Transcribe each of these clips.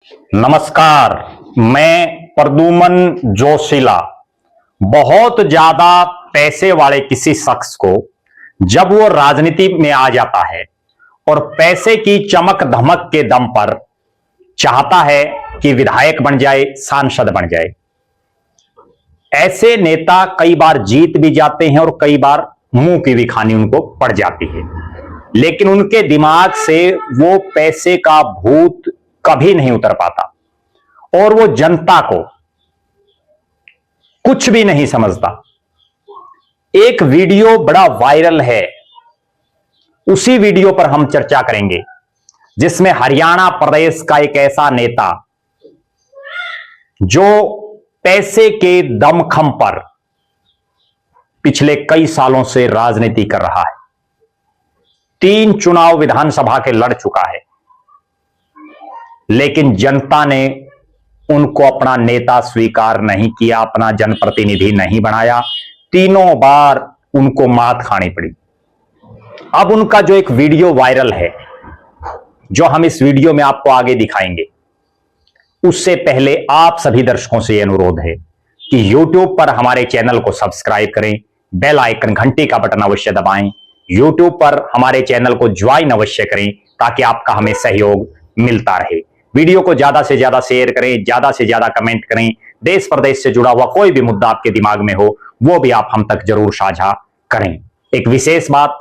नमस्कार, मैं प्रद्युमन जोशीला। बहुत ज्यादा पैसे वाले किसी शख्स को जब वो राजनीति में आ जाता है और पैसे की चमक धमक के दम पर चाहता है कि विधायक बन जाए, सांसद बन जाए, ऐसे नेता कई बार जीत भी जाते हैं और कई बार मुंह की भी खानी उनको पड़ जाती है। लेकिन उनके दिमाग से वो पैसे का भूत कभी नहीं उतर पाता और वो जनता को कुछ भी नहीं समझता। एक वीडियो बड़ा वायरल है, उसी वीडियो पर हम चर्चा करेंगे, जिसमें हरियाणा प्रदेश का एक ऐसा नेता जो पैसे के दमखम पर पिछले कई सालों से राजनीति कर रहा है। 3 चुनाव विधानसभा के लड़ चुका है, लेकिन जनता ने उनको अपना नेता स्वीकार नहीं किया, अपना जनप्रतिनिधि नहीं बनाया। तीनों बार उनको मात खानी पड़ी। अब उनका जो एक वीडियो वायरल है, जो हम इस वीडियो में आपको आगे दिखाएंगे, उससे पहले आप सभी दर्शकों से यह अनुरोध है कि YouTube पर हमारे चैनल को सब्सक्राइब करें, बेल आइकन घंटी का बटन अवश्य दबाएं, YouTube पर हमारे चैनल को ज्वाइन अवश्य करें ताकि आपका हमें सहयोग मिलता रहे। वीडियो को ज्यादा से ज्यादा शेयर करें, ज्यादा से ज्यादा कमेंट करें। देश प्रदेश से जुड़ा हुआ कोई भी मुद्दा आपके दिमाग में हो वो भी आप हम तक जरूर साझा करें। एक विशेष बात,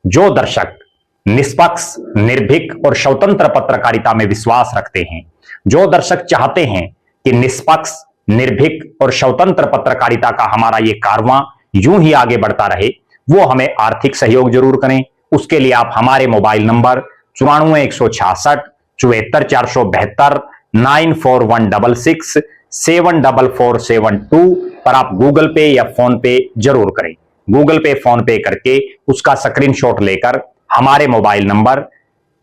जो दर्शक निष्पक्ष, निर्भीक और स्वतंत्र पत्रकारिता में विश्वास रखते हैं, जो दर्शक चाहते हैं कि निष्पक्ष, निर्भीक और स्वतंत्र पत्रकारिता का हमारा ये कारवां यूं ही आगे बढ़ता रहे, वो हमें आर्थिक सहयोग जरूर करें। उसके लिए आप हमारे मोबाइल नंबर 94 166 74 472 94166 74472 पर आप गूगल पे या फोन पे जरूर करें। गूगल पे, फोन पे करके उसका स्क्रीनशॉट लेकर हमारे मोबाइल नंबर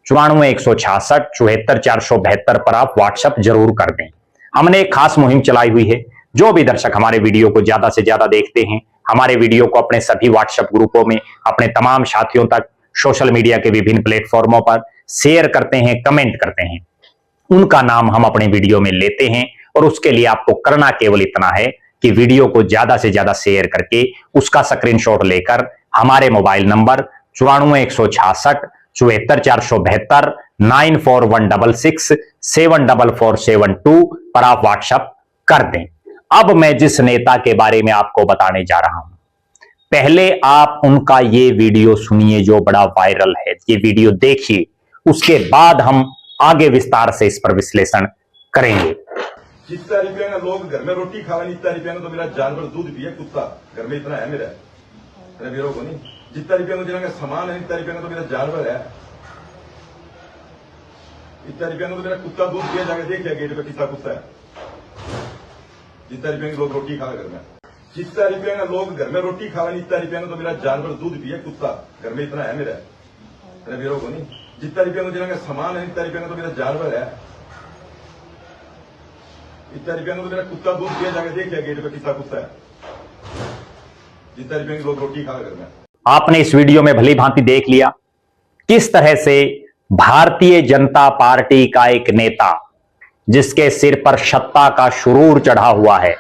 94 166 74 472 पर आप व्हाट्सएप जरूर कर दें। हमने एक खास मुहिम चलाई हुई है। जो भी दर्शक हमारे वीडियो को ज्यादा से ज्यादा देखते हैं, हमारे वीडियो को अपने सभी व्हाट्सएप ग्रुपों में, अपने तमाम साथियों तक, सोशल मीडिया के विभिन्न प्लेटफॉर्मों पर शेयर करते हैं, कमेंट करते हैं, उनका नाम हम अपने वीडियो में लेते हैं। और उसके लिए आपको करना केवल इतना है कि वीडियो को ज्यादा से ज्यादा शेयर करके उसका स्क्रीनशॉट लेकर हमारे मोबाइल नंबर 94 166 74 472 94166 74472 पर आप व्हाट्सएप कर दें। अब मैं जिस नेता के बारे में आपको बताने जा रहा हूं, पहले आप उनका ये वीडियो सुनिए जो बड़ा वायरल है। ये वीडियो देखिए, उसके बाद हम आगे विस्तार से इस पर विश्लेषण करेंगे। जितना रुपया का लोग घर में रोटी खावा, इतना रुपया तो मेरा जानवर दूध पिए, कुत्ता घर में इतना है मेरा को नहीं। जितना रुपया को जिनका सामान है, इतना रुपया तो मेरा जानवर है, इतना रुपया तो मेरा कुत्ता दूध पिया, जाकर देख लिया गेट पे कितना कुत्ता है। जितना रुपया के लोग रोटी खावे घर में, जितना रुपया का लोग घर में रोटी खावा, इतना रुपया तो मेरा जानवर दूध पिए, कुत्ता घर में इतना है मेरा को नहीं। जितना रुपया को जिनका सामान है, इतना रुपया तो मेरा जानवर है, इतना रुपया तो मेरा कुत्ता दूध पिया, जाकर देख लिया गेट पे कितना कुत्ता है। जितना रुपया के लोग रोटी खावे घर में। आपने इस वीडियो में भली भांति देख लिया किस तरह से भारतीय जनता पार्टी का एक नेता, जिसके सिर पर सत्ता का सुरूर चढ़ा हुआ है,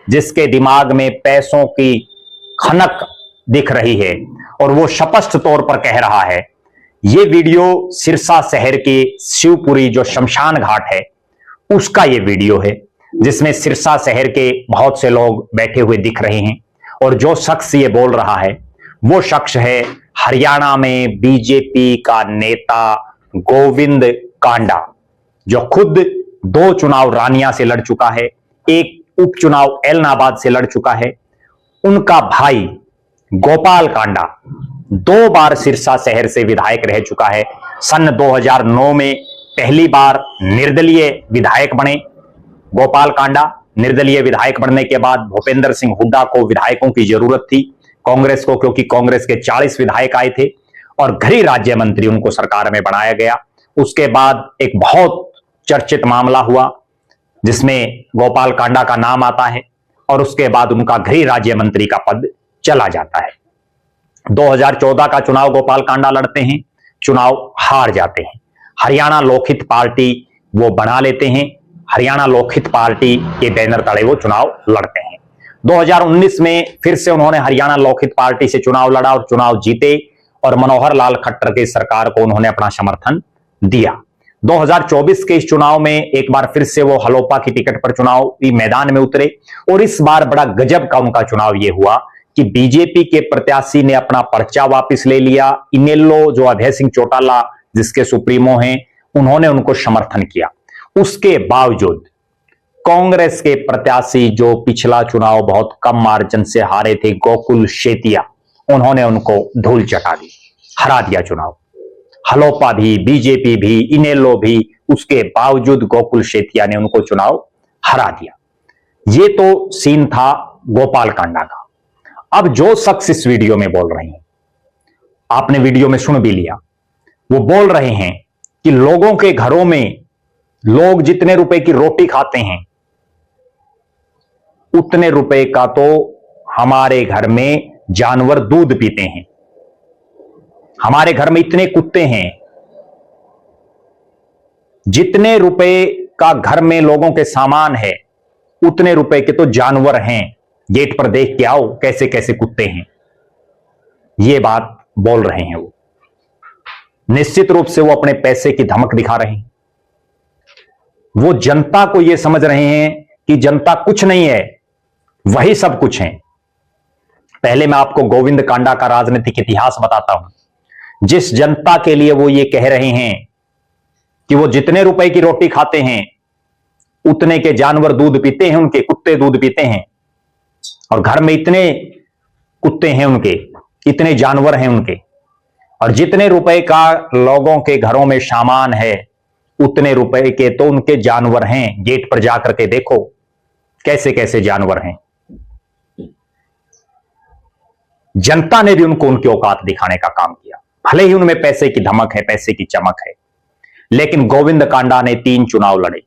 जिसके दिमाग में पैसों की खनक दिख रही है और वो स्पष्ट तौर पर कह रहा है। ये वीडियो सिरसा शहर के शिवपुरी जो शमशान घाट है उसका ये वीडियो है, जिसमें सिरसा शहर के बहुत से लोग बैठे हुए दिख रहे हैं। और जो शख्स ये बोल रहा है वो शख्स है हरियाणा में बीजेपी का नेता गोविंद कांडा, जो खुद 2 चुनाव रानिया से लड़ चुका है, एक उपचुनाव एलनाबाद से लड़ चुका है। उनका भाई गोपाल कांडा 2 बार सिरसा शहर से विधायक रह चुका है। सन 2009 में पहली बार निर्दलीय विधायक बने गोपाल कांडा। निर्दलीय विधायक बनने के बाद भूपेंद्र सिंह हुड्डा को विधायकों की जरूरत थी कांग्रेस को, क्योंकि कांग्रेस के 40 विधायक आए थे और गृह राज्य मंत्री उनको सरकार में बनाया गया। उसके बाद एक बहुत चर्चित मामला हुआ जिसमें गोपाल कांडा का नाम आता है और उसके बाद उनका गृह राज्य मंत्री का पद चला जाता है। 2014 का चुनाव गोपाल कांडा लड़ते हैं, चुनाव हार जाते हैं। हरियाणा लोकहित पार्टी वो बना लेते हैं, हरियाणा लोकहित पार्टी के बैनर तले वो चुनाव लड़ते हैं। 2019 में फिर से उन्होंने हरियाणा लोकहित पार्टी से चुनाव लड़ा और चुनाव जीते और मनोहर लाल खट्टर की सरकार को उन्होंने अपना समर्थन दिया। 2024 के इस चुनाव में एक बार फिर से वो हलोपा की टिकट पर चुनावी मैदान में उतरे और इस बार बड़ा गजब का उनका चुनाव यह हुआ कि बीजेपी के प्रत्याशी ने अपना पर्चा वापस ले लिया। इनेलो जो अभय सिंह चौटाला जिसके सुप्रीमो हैं, उन्होंने उनको समर्थन किया। उसके बावजूद कांग्रेस के प्रत्याशी जो पिछला चुनाव बहुत कम मार्जिन से हारे थे, गोकुल शेतिया, उन्होंने उनको धूल चटा दी, हरा दिया चुनाव। हलोपा भी, बीजेपी भी, इनेलो भी, उसके बावजूद गोकुल शेतिया ने उनको चुनाव हरा दिया। ये तो सीन था गोपाल कांडा का। अब जो शख्स इस वीडियो में बोल रहे हैं, आपने वीडियो में सुन भी लिया, वो बोल रहे हैं कि लोगों के घरों में लोग जितने रुपए की रोटी खाते हैं उतने रुपए का तो हमारे घर में जानवर दूध पीते हैं। हमारे घर में इतने कुत्ते हैं, जितने रुपए का घर में लोगों के सामान है उतने रुपए के तो जानवर हैं। गेट पर देख के आओ कैसे कैसे कुत्ते हैं। ये बात बोल रहे हैं वो। निश्चित रूप से वो अपने पैसे की धमक दिखा रहे हैं। वो जनता को ये समझ रहे हैं कि जनता कुछ नहीं है, वही सब कुछ है। पहले मैं आपको गोविंद कांडा का राजनीतिक इतिहास बताता हूं। जिस जनता के लिए वो ये कह रहे हैं कि वो जितने रुपए की रोटी खाते हैं उतने के जानवर दूध पीते हैं, उनके कुत्ते दूध पीते हैं, और घर में इतने कुत्ते हैं उनके, इतने जानवर हैं उनके, और जितने रुपए का लोगों के घरों में सामान है उतने रुपए के तो उनके जानवर हैं। गेट पर जाकर के देखो कैसे कैसे जानवर हैं। जनता ने भी उनको उनकी औकात दिखाने का काम किया। भले ही उनमें पैसे की धमक है, पैसे की चमक है, लेकिन गोविंद कांडा ने 3 चुनाव लड़े।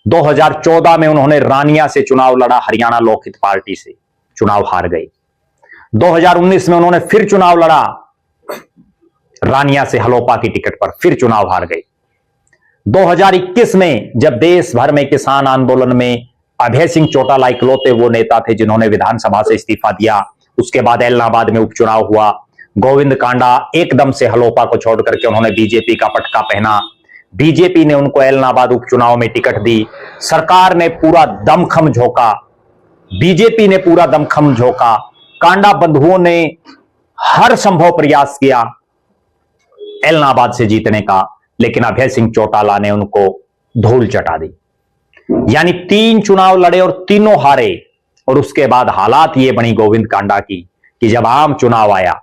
2014 में उन्होंने रानिया से चुनाव लड़ा, हरियाणा लोकहित पार्टी से, चुनाव हार गए। 2019 में उन्होंने फिर चुनाव लड़ा रानिया से, हलोपा की टिकट पर, फिर चुनाव हार गए। 2021 में जब देश भर में किसान आंदोलन में अभय सिंह चौटाला इकलौते वो नेता थे जिन्होंने विधानसभा से इस्तीफा दिया, उसके बाद इलाहाबाद में उपचुनाव हुआ। गोविंद कांडा एकदम से हलोपा को छोड़ करके उन्होंने बीजेपी का पटका पहना। बीजेपी ने उनको इलाहाबाद उपचुनाव में टिकट दी। सरकार ने पूरा दमखम झोंका, बीजेपी ने पूरा दमखम झोंका, कांडा बंधुओं ने हर संभव प्रयास किया इलाहाबाद से जीतने का, लेकिन अभय सिंह चौटाला ने उनको धूल चटा दी। यानी 3 चुनाव लड़े और तीनों हारे। और उसके बाद हालात ये बनी गोविंद कांडा की कि जब आम चुनाव आया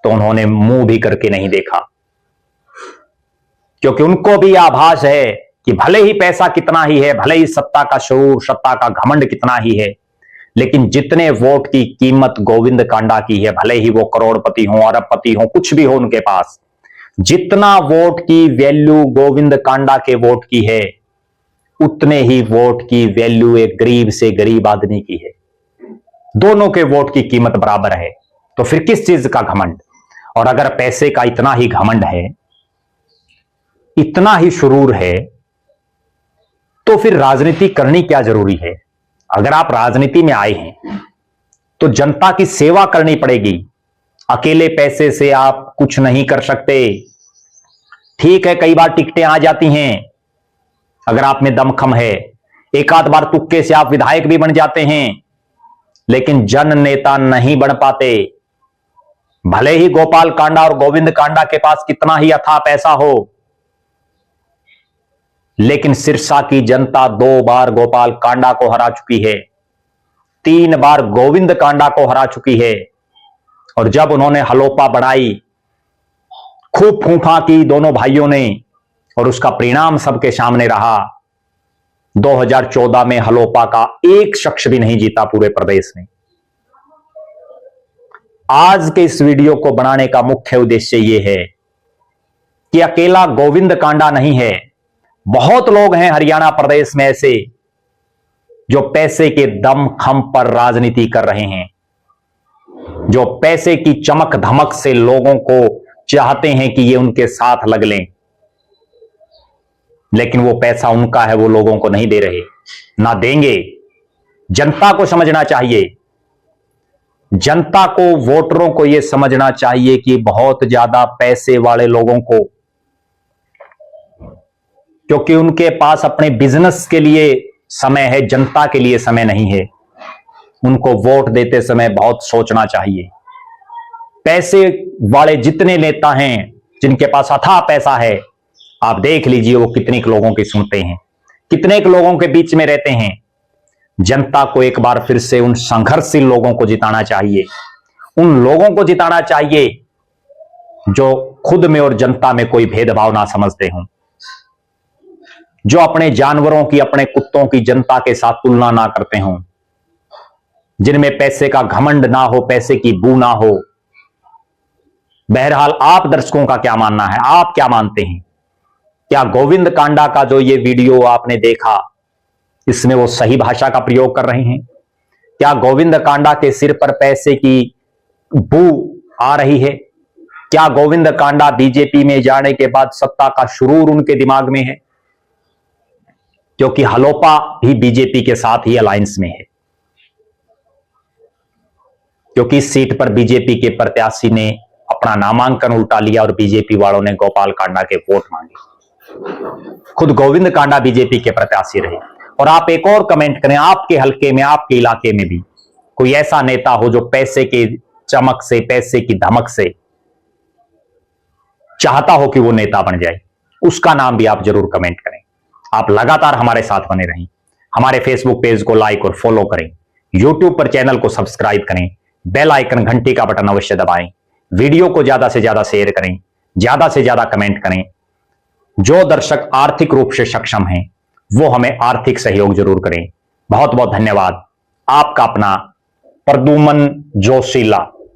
तो उन्होंने मुंह भी करके नहीं देखा, क्योंकि उनको भी आभास है कि भले ही पैसा कितना ही है, भले ही सत्ता का शऊर, सत्ता का घमंड कितना ही है, लेकिन जितने वोट की कीमत गोविंद कांडा की है, भले ही वो करोड़पति हो, अरबपति हो, कुछ भी हो उनके पास, जितना वोट की वैल्यू गोविंद कांडा के वोट की है उतने ही वोट की वैल्यू एक गरीब से गरीब आदमी की है। दोनों के वोट की कीमत बराबर है, तो फिर किस चीज का घमंड? और अगर पैसे का इतना ही घमंड है, इतना ही शुरूर है, तो फिर राजनीति करनी क्या जरूरी है? अगर आप राजनीति में आए हैं तो जनता की सेवा करनी पड़ेगी। अकेले पैसे से आप कुछ नहीं कर सकते। ठीक है, कई बार टिकटें आ जाती हैं, अगर आप में दमखम है, एक आध बार तुक्के से आप विधायक भी बन जाते हैं, लेकिन जन नेता नहीं बन पाते। भले ही गोपाल कांडा और गोविंद कांडा के पास कितना ही अथाह पैसा हो, लेकिन सिरसा की जनता 2 बार गोपाल कांडा को हरा चुकी है, 3 बार गोविंद कांडा को हरा चुकी है। और जब उन्होंने हलोपा बढ़ाई, खूब फूंफा की दोनों भाइयों ने, और उसका परिणाम सबके सामने रहा। 2014 में हलोपा का एक शख्स भी नहीं जीता पूरे प्रदेश में। आज के इस वीडियो को बनाने का मुख्य उद्देश्य यह है कि अकेला गोविंद कांडा नहीं है, बहुत लोग हैं हरियाणा प्रदेश में ऐसे जो पैसे के दम खम पर राजनीति कर रहे हैं, जो पैसे की चमक धमक से लोगों को चाहते हैं कि ये उनके साथ लग लें। लेकिन वो पैसा उनका है, वो लोगों को नहीं दे रहे, ना देंगे। जनता को समझना चाहिए, जनता को, वोटरों को यह समझना चाहिए कि बहुत ज्यादा पैसे वाले लोगों को, क्योंकि उनके पास अपने बिजनेस के लिए समय है, जनता के लिए समय नहीं है, उनको वोट देते समय बहुत सोचना चाहिए। पैसे वाले जितने नेता हैं, जिनके पास अथाह पैसा है, आप देख लीजिए वो कितने लोगों की सुनते हैं, कितने लोगों के बीच में रहते हैं। जनता को एक बार फिर से उन संघर्षशील लोगों को जिताना चाहिए, उन लोगों को जिताना चाहिए जो खुद में और जनता में कोई भेदभाव ना समझते हों, जो अपने जानवरों की, अपने कुत्तों की जनता के साथ तुलना ना करते हों, जिनमें पैसे का घमंड ना हो, पैसे की बू ना हो। बहरहाल आप दर्शकों का क्या मानना है, आप क्या मानते हैं? क्या गोविंद कांडा का जो ये वीडियो आपने देखा, इसमें वो सही भाषा का प्रयोग कर रहे हैं? क्या गोविंद कांडा के सिर पर पैसे की बू आ रही है? क्या गोविंद कांडा बीजेपी में जाने के बाद सत्ता का शुरूर उनके दिमाग में है? क्योंकि हलोपा भी बीजेपी के साथ ही अलायंस में है, क्योंकि इस सीट पर बीजेपी के प्रत्याशी ने अपना नामांकन उल्टा लिया और बीजेपी वालों ने गोपाल कांडा के वोट मांगे। खुद गोविंद कांडा बीजेपी के प्रत्याशी रहे। और आप एक और कमेंट करें, आपके हलके में, आपके इलाके में भी कोई ऐसा नेता हो जो पैसे के चमक से, पैसे की धमक से चाहता हो कि वो नेता बन जाए, उसका नाम भी आप जरूर कमेंट करें। आप लगातार हमारे साथ बने रहें, हमारे फेसबुक पेज को लाइक और फॉलो करें, यूट्यूब पर चैनल को सब्सक्राइब करें, बेल आइकन घंटी का बटन अवश्य दबाएं, वीडियो को ज्यादा से ज्यादा शेयर करें, ज्यादा से ज्यादा कमेंट करें। जो दर्शक आर्थिक रूप से सक्षम हैं वो हमें आर्थिक सहयोग जरूर करें। बहुत बहुत धन्यवाद। आपका अपना प्रद्युमन जोशीला।